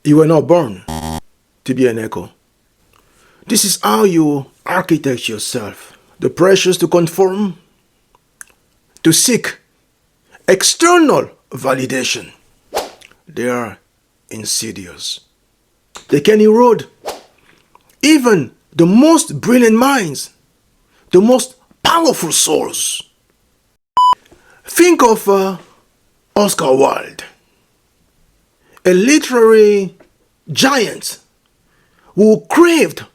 You were not born to be an echo. This is how you architect yourself. The pressures to conform, to seek external validation, they are insidious. They can erode even the most brilliant minds, the most powerful souls. Think of Oscar Wilde, a literary giant who craved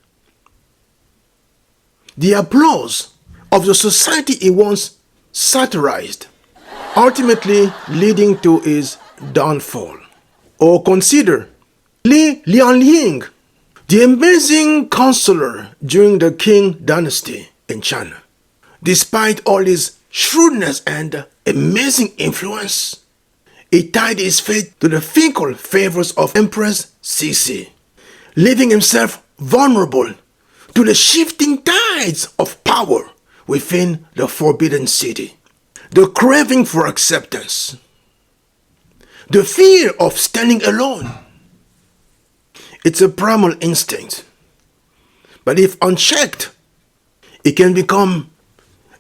the applause of the society he once satirized, ultimately leading to his downfall. Or consider Li Lianling, the amazing counselor during the Qing dynasty in China. Despite all his shrewdness and amazing influence, he tied his fate to the fickle favors of Empress Cixi, leaving himself vulnerable to the shifting tides of power within the Forbidden City. The craving for acceptance, the fear of standing alone. It's a primal instinct, but if unchecked, it can become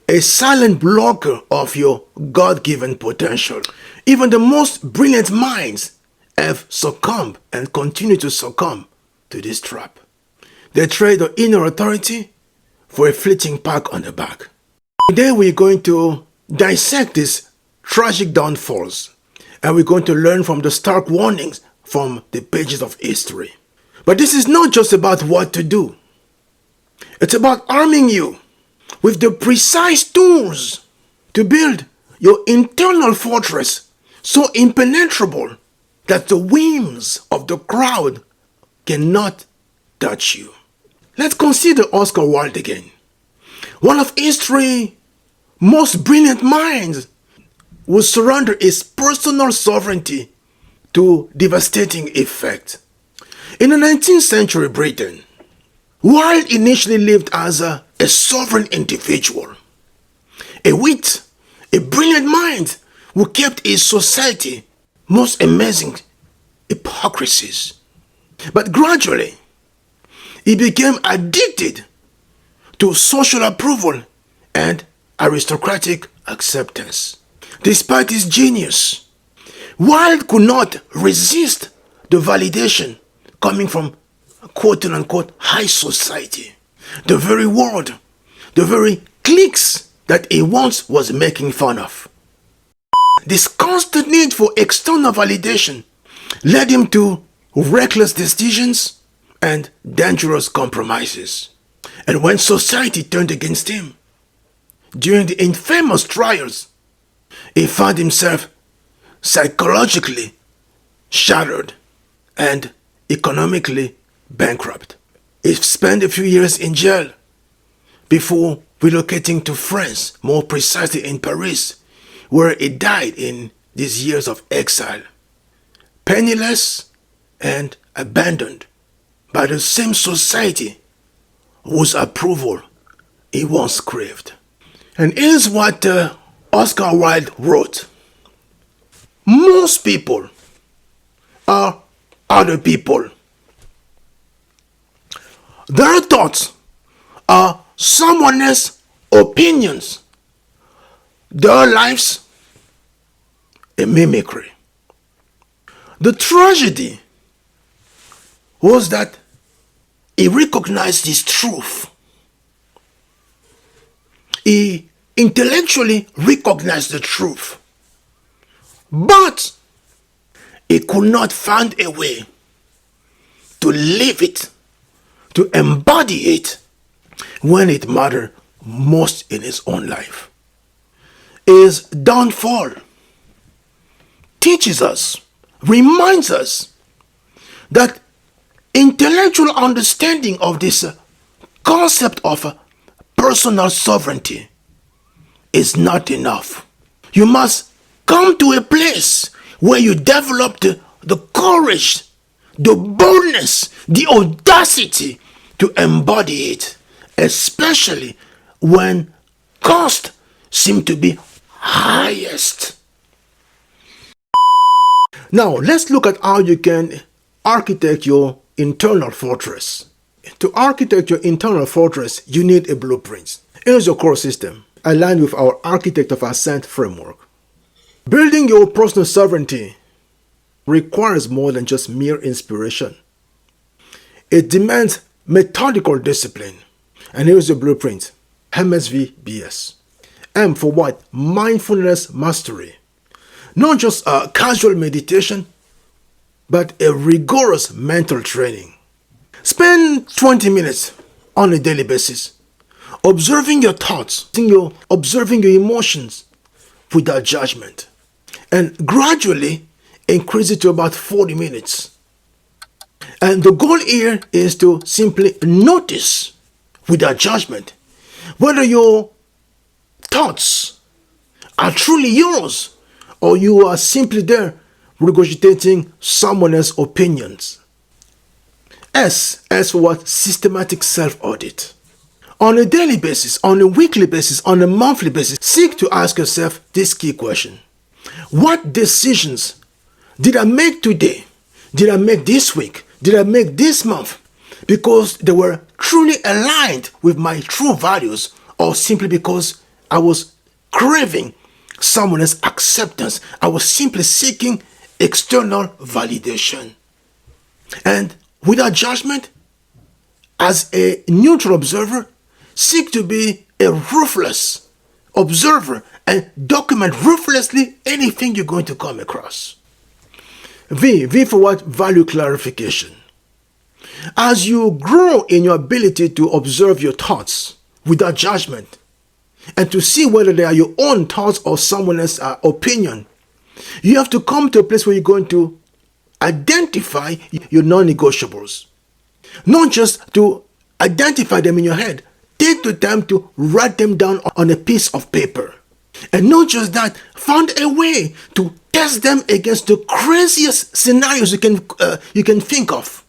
a silent blocker of your God-given potential. Even the most brilliant minds have succumbed and continue to succumb to this trap. They trade the inner authority for a fleeting pat on the back. Today we're going to dissect these tragic downfalls, and we're going to learn from the stark warnings from the pages of history. But this is not just about what to do. It's about arming you with the precise tools to build your internal fortress so impenetrable that the whims of the crowd cannot touch you. Let's consider Oscar Wilde again. One of history's most brilliant minds who surrendered his personal sovereignty to devastating effect. In the 19th century Britain, Wilde initially lived as a sovereign individual, a wit, a brilliant mind who kept his society most amazing hypocrisies. But gradually, he became addicted to social approval and aristocratic acceptance. Despite his genius, Wilde could not resist the validation coming from quote-unquote high society, the very world, the very cliques that he once was making fun of. This constant need for external validation led him to reckless decisions and dangerous compromises. And when society turned against him, during the infamous trials, he found himself psychologically shattered and economically bankrupt. He spent a few years in jail before relocating to France, more precisely in Paris, where he died in these years of exile, penniless and abandoned by the same society whose approval he once craved. And here's what Oscar Wilde wrote. Most people are other people. Their thoughts are someone else's opinions. Their lives, a mimicry. The tragedy was that he recognized this truth. He intellectually recognized the truth, but he could not find a way to live it, to embody it when it mattered most in his own life. His downfall teaches us, reminds us that intellectual understanding of this concept of personal sovereignty is not enough. You must come to a place where you develop the courage, the boldness, the audacity to embody it, especially when cost seems to be highest. Now, let's look at how you can architect your internal fortress. To architect your internal fortress, you need a blueprint. Here's your core system, aligned with our Architect of Ascent framework. Building your personal sovereignty requires more than just mere inspiration. It demands methodical discipline. And here's your blueprint, M.S.V.B.S. M for what? Mindfulness Mastery. Not just a casual meditation, but a rigorous mental training. Spend 20 minutes on a daily basis observing your thoughts, observing your emotions without judgment, and gradually increase it to about 40 minutes. And the goal here is to simply notice without judgment whether your thoughts are truly yours or you are simply there regurgitating someone else's opinions. S for what? Systematic self-audit. On a daily basis, on a weekly basis, on a monthly basis, seek to ask yourself this key question. What decisions did I make today? Did I make this week? Did I make this month? Because they were truly aligned with my true values, or simply because I was craving someone else's acceptance. I was simply seeking external validation. And without judgment, as a neutral observer, seek to be a ruthless observer and document ruthlessly anything you're going to come across. V for what? Value clarification. As you grow in your ability to observe your thoughts without judgment and to see whether they are your own thoughts or someone else's opinion, you have to come to a place where you're going to identify your non-negotiables. Not just to identify them in your head. Take the time to write them down on a piece of paper. And not just that, find a way to test them against the craziest scenarios you can think of.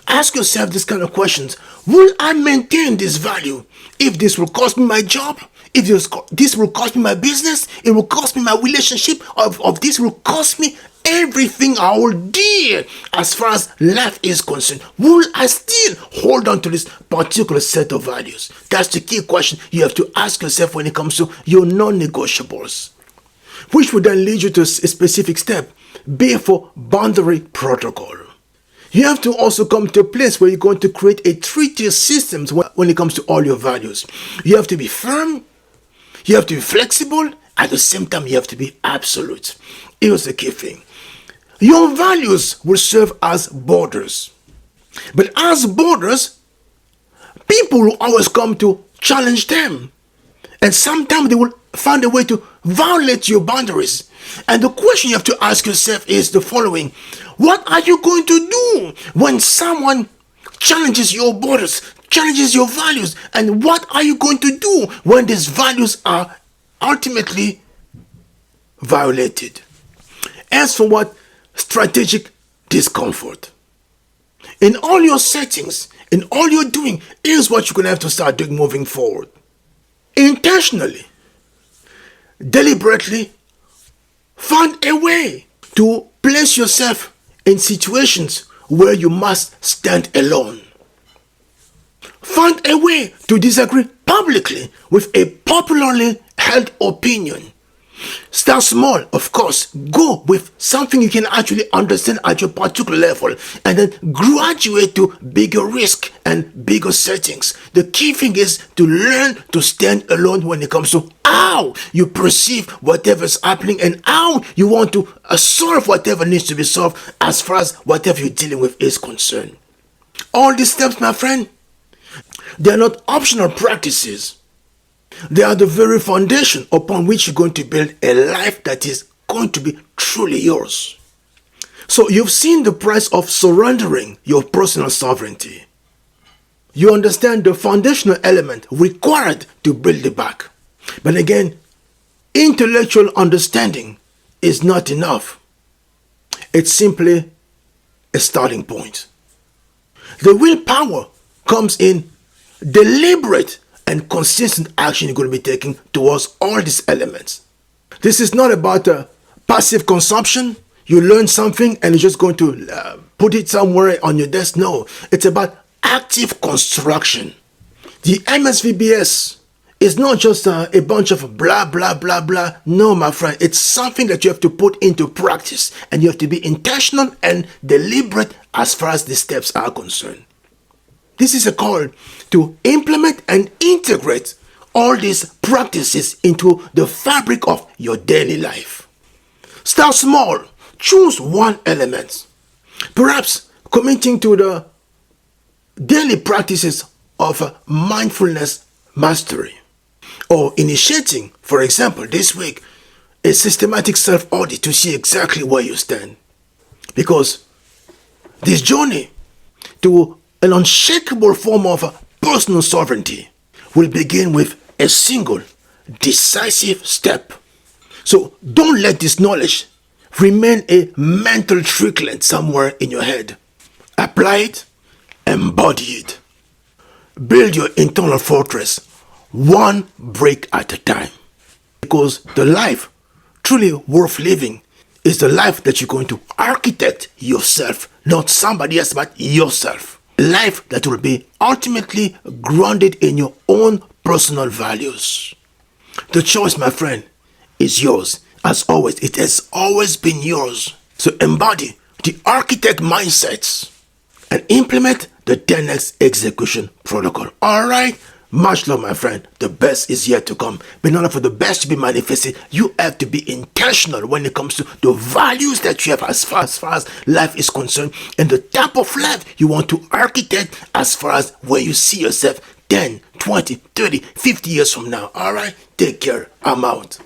Ask yourself this kind of questions. Will I maintain this value if this will cost me my job? If this will cost me my business? It will cost me my relationship? Of this will cost me everything I hold dear as far as life is concerned? Will I still hold on to this particular set of values? That's the key question you have to ask yourself when it comes to your non-negotiables, which will then lead you to a specific step. B for boundary protocol. You have to also come to a place where you're going to create a three-tier system when it comes to all your values. You have to be firm, you have to be flexible, at the same time you have to be absolute. Here's the key thing. Your values will serve as borders. But as borders, people will always come to challenge them. And sometimes they will find a way to violate your boundaries. And the question you have to ask yourself is the following. What are you going to do when someone challenges your borders, challenges your values? And what are you going to do when these values are ultimately violated? As for what? Strategic discomfort. In all your settings, in all you're doing, here's what you're going to have to start doing moving forward. Intentionally, deliberately, find a way to place yourself in situations where you must stand alone. Find a way to disagree publicly with a popularly held opinion. Start small, of course. Go with something you can actually understand at your particular level, and then graduate to bigger risk and bigger settings. The key thing is to learn to stand alone when it comes to how you perceive whatever's happening and how you want to solve whatever needs to be solved as far as whatever you're dealing with is concerned. All these steps, my friend, they are not optional practices. They are the very foundation upon which you're going to build a life that is going to be truly yours. So you've seen the price of surrendering your personal sovereignty. You understand the foundational element required to build it back. But again, intellectual understanding is not enough. It's simply a starting point. The willpower comes in deliberate and consistent action you're going to be taking towards all these elements. This is not about passive consumption. you learn something and you're just going to put it somewhere on your desk. No, it's about active construction. The M.S.V.B.S is not just a bunch of blah, blah, blah, blah. No, my friend, it's something that you have to put into practice, and you have to be intentional and deliberate as far as the steps are concerned. This is a call to implement and integrate all these practices into the fabric of your daily life. Start small. Choose one element. Perhaps committing to the daily practices of mindfulness mastery, or initiating, for example, this week, a systematic self-audit to see exactly where you stand. Because this journey to an unshakable form of personal sovereignty will begin with a single, decisive step. So don't let this knowledge remain a mental tricklet somewhere in your head. Apply it, embody it. Build your internal fortress, one brick at a time. Because the life truly worth living is the life that you're going to architect yourself, not somebody else, but yourself. A life that will be ultimately grounded in your own personal values. The choice, my friend, is yours. As always, it has always been yours. So embody the architect mindsets and implement the 10x execution protocol. All right? Much love, my friend. The best is yet to come. But in order for the best to be manifested, you have to be intentional when it comes to the values that you have as far as life is concerned, and the type of life you want to architect as far as where you see yourself 10, 20, 30, 50 years from now. All right? Take care. I'm out.